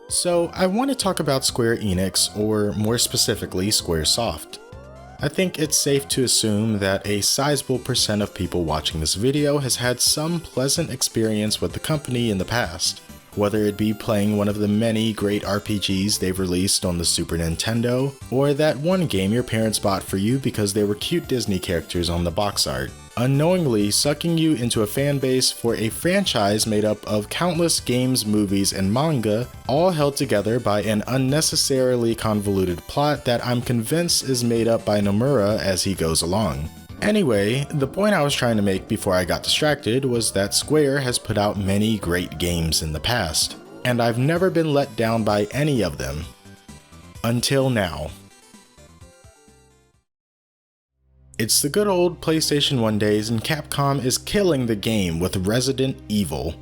So I want to talk about Square Enix, or more specifically Squaresoft. I think it's safe to assume that a sizable percent of people watching this video has had some pleasant experience with the company in the past, whether it be playing one of the many great RPGs they've released on the Super Nintendo, or that one game your parents bought for you because they were cute Disney characters on the box art, unknowingly sucking you into a fan base for a franchise made up of countless games, movies, and manga, all held together by an unnecessarily convoluted plot that I'm convinced is made up by Nomura as he goes along. Anyway, the point I was trying to make before I got distracted was that Square has put out many great games in the past, and I've never been let down by any of them. Until now. It's the good old PlayStation 1 days and Capcom is killing the game with Resident Evil.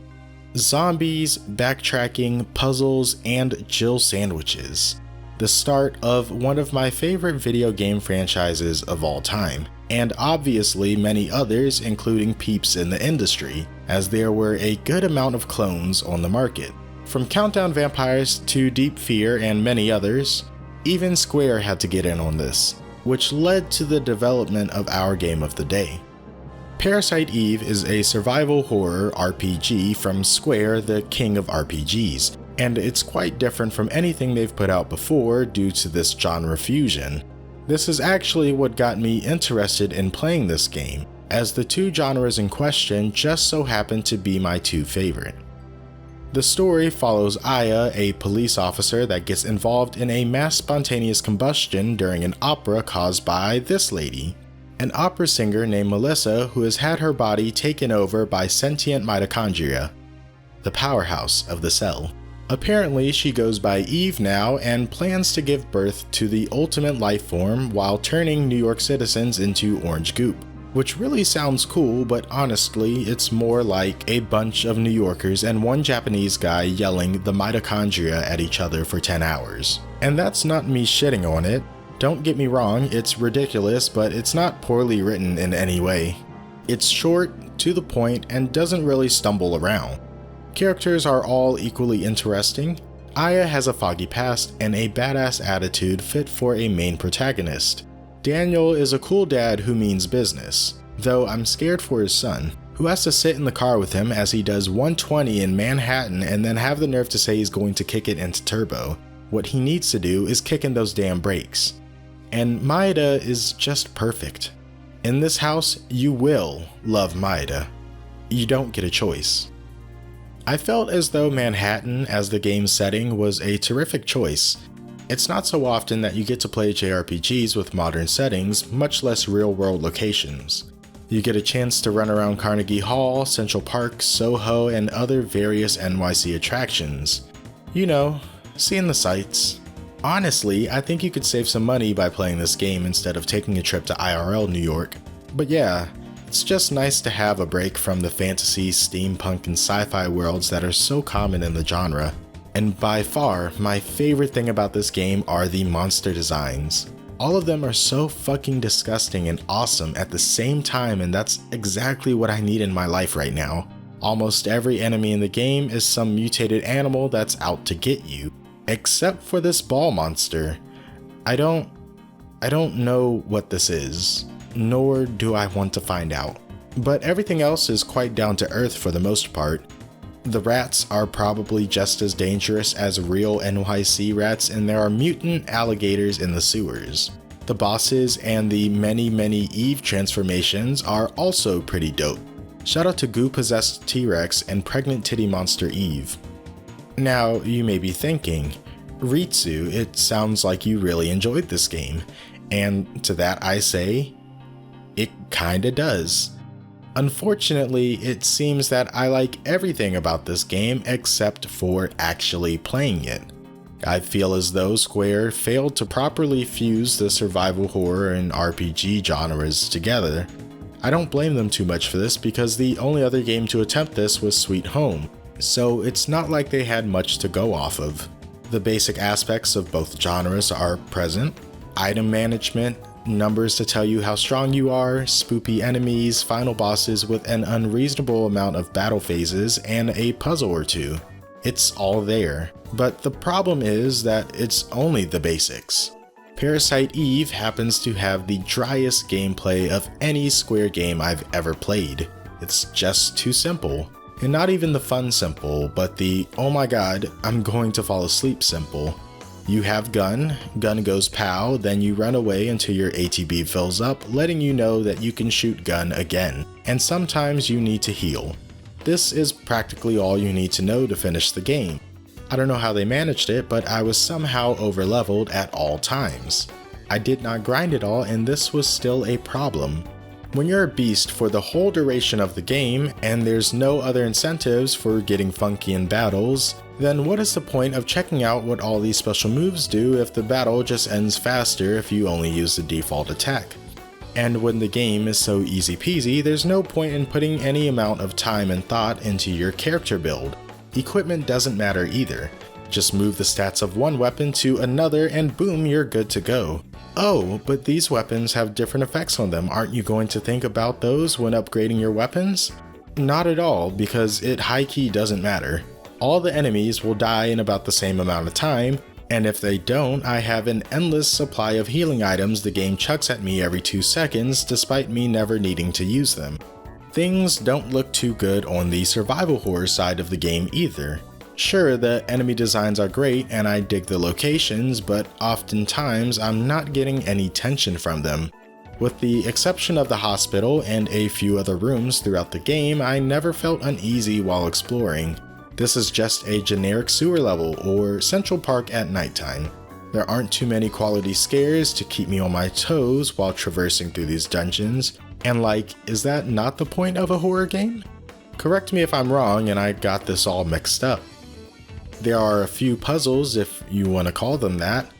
Zombies, backtracking, puzzles, and Jill sandwiches. The start of one of my favorite video game franchises of all time, and obviously many others including peeps in the industry, as there were a good amount of clones on the market. From Countdown Vampires to Deep Fear and many others, even Square had to get in on this, which led to the development of our game of the day. Parasite Eve is a survival horror RPG from Square, the king of RPGs, and it's quite different from anything they've put out before due to this genre fusion. This is actually what got me interested in playing this game, as the two genres in question just so happen to be my two favorite. The story follows Aya, a police officer that gets involved in a mass spontaneous combustion during an opera caused by this lady, an opera singer named Melissa who has had her body taken over by sentient mitochondria, the powerhouse of the cell. Apparently, she goes by Eve now and plans to give birth to the ultimate life form while turning New York citizens into orange goop. Which really sounds cool, but honestly, it's more like a bunch of New Yorkers and one Japanese guy yelling the mitochondria at each other for 10 hours. And that's not me shitting on it. Don't get me wrong, it's ridiculous, but it's not poorly written in any way. It's short, to the point, and doesn't really stumble around. Characters are all equally interesting. Aya has a foggy past and a badass attitude fit for a main protagonist. Daniel is a cool dad who means business, though I'm scared for his son, who has to sit in the car with him as he does 120 in Manhattan and then have the nerve to say he's going to kick it into turbo. What he needs to do is kick in those damn brakes. And Maeda is just perfect. In this house, you will love Maeda. You don't get a choice. I felt as though Manhattan as the game's setting was a terrific choice. It's not so often that you get to play JRPGs with modern settings, much less real-world locations. You get a chance to run around Carnegie Hall, Central Park, Soho, and other various NYC attractions. You know, seeing the sights. Honestly, I think you could save some money by playing this game instead of taking a trip to IRL New York. But yeah, it's just nice to have a break from the fantasy, steampunk, and sci-fi worlds that are so common in the genre. And by far, my favorite thing about this game are the monster designs. All of them are so fucking disgusting and awesome at the same time, and that's exactly what I need in my life right now. Almost every enemy in the game is some mutated animal that's out to get you, except for this ball monster. I don't know what this is, nor do I want to find out. But everything else is quite down to earth for the most part. The rats are probably just as dangerous as real NYC rats, and there are mutant alligators in the sewers. The bosses and the many Eve transformations are also pretty dope. Shout out to goo-possessed T-Rex and pregnant titty monster Eve. Now, you may be thinking, Ritsu, it sounds like you really enjoyed this game. And to that I say, it kinda does. Unfortunately, it seems that I like everything about this game except for actually playing it. I feel as though Square failed to properly fuse the survival horror and RPG genres together. I don't blame them too much for this because the only other game to attempt this was Sweet Home, so it's not like they had much to go off of. The basic aspects of both genres are present: item management, numbers to tell you how strong you are, spoopy enemies, final bosses with an unreasonable amount of battle phases, and a puzzle or two. It's all there, but the problem is that it's only the basics. Parasite Eve happens to have the driest gameplay of any Square game I've ever played. It's just too simple. And not even the fun simple, but the oh my god, I'm going to fall asleep simple. You have gun goes pow, then you run away until your ATB fills up, letting you know that you can shoot gun again, and sometimes you need to heal. This is practically all you need to know to finish the game. I don't know how they managed it, but I was somehow overleveled at all times. I did not grind it all, and this was still a problem. When you're a beast for the whole duration of the game, and there's no other incentives for getting funky in battles, then what is the point of checking out what all these special moves do if the battle just ends faster if you only use the default attack? And when the game is so easy peasy, there's no point in putting any amount of time and thought into your character build. Equipment doesn't matter either. Just move the stats of one weapon to another and boom, you're good to go. Oh, but these weapons have different effects on them. Aren't you going to think about those when upgrading your weapons? Not at all, because it high-key doesn't matter. All the enemies will die in about the same amount of time, and if they don't, I have an endless supply of healing items the game chucks at me every 2 seconds despite me never needing to use them. Things don't look too good on the survival horror side of the game either. Sure, the enemy designs are great and I dig the locations, but oftentimes I'm not getting any tension from them. With the exception of the hospital and a few other rooms throughout the game, I never felt uneasy while exploring. This is just a generic sewer level or Central Park at nighttime. There aren't too many quality scares to keep me on my toes while traversing through these dungeons, and like, is that not the point of a horror game? Correct me if I'm wrong and I got this all mixed up. There are a few puzzles, if you want to call them that.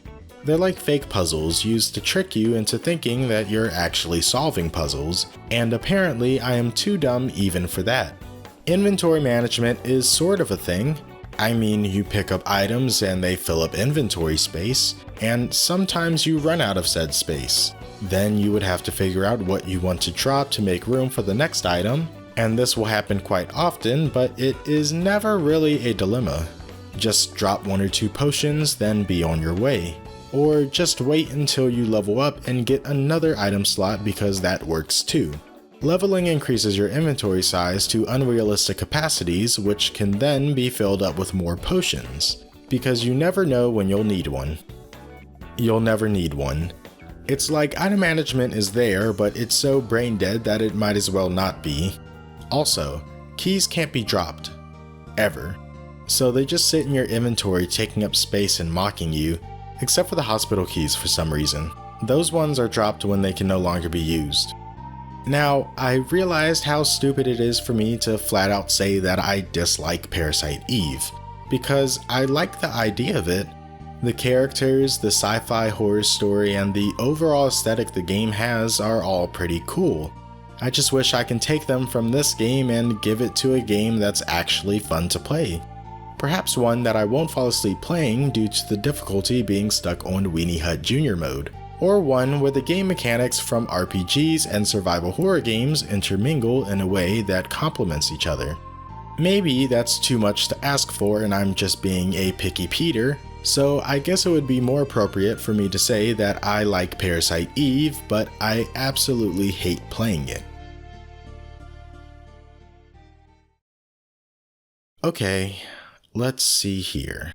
They're like fake puzzles used to trick you into thinking that you're actually solving puzzles, and apparently I am too dumb even for that. Inventory management is sort of a thing. I mean, you pick up items and they fill up inventory space, and sometimes you run out of said space. Then you would have to figure out what you want to drop to make room for the next item, and this will happen quite often, but it is never really a dilemma. Just drop 1 or 2 potions, then be on your way. Or just wait until you level up and get another item slot because that works too. Leveling increases your inventory size to unrealistic capacities, which can then be filled up with more potions, because you never know when you'll need one. You'll never need one. It's like item management is there, but it's so brain dead that it might as well not be. Also, keys can't be dropped. Ever. So they just sit in your inventory taking up space and mocking you, except for the hospital keys for some reason. Those ones are dropped when they can no longer be used. Now, I realized how stupid it is for me to flat out say that I dislike Parasite Eve, because I like the idea of it. The characters, the sci-fi horror story, and the overall aesthetic the game has are all pretty cool. I just wish I can take them from this game and give it to a game that's actually fun to play. Perhaps one that I won't fall asleep playing due to the difficulty being stuck on Weenie Hut Jr. mode, or one where the game mechanics from RPGs and survival horror games intermingle in a way that complements each other. Maybe that's too much to ask for and I'm just being a picky Peter, so I guess it would be more appropriate for me to say that I like Parasite Eve, but I absolutely hate playing it. Okay, let's see here.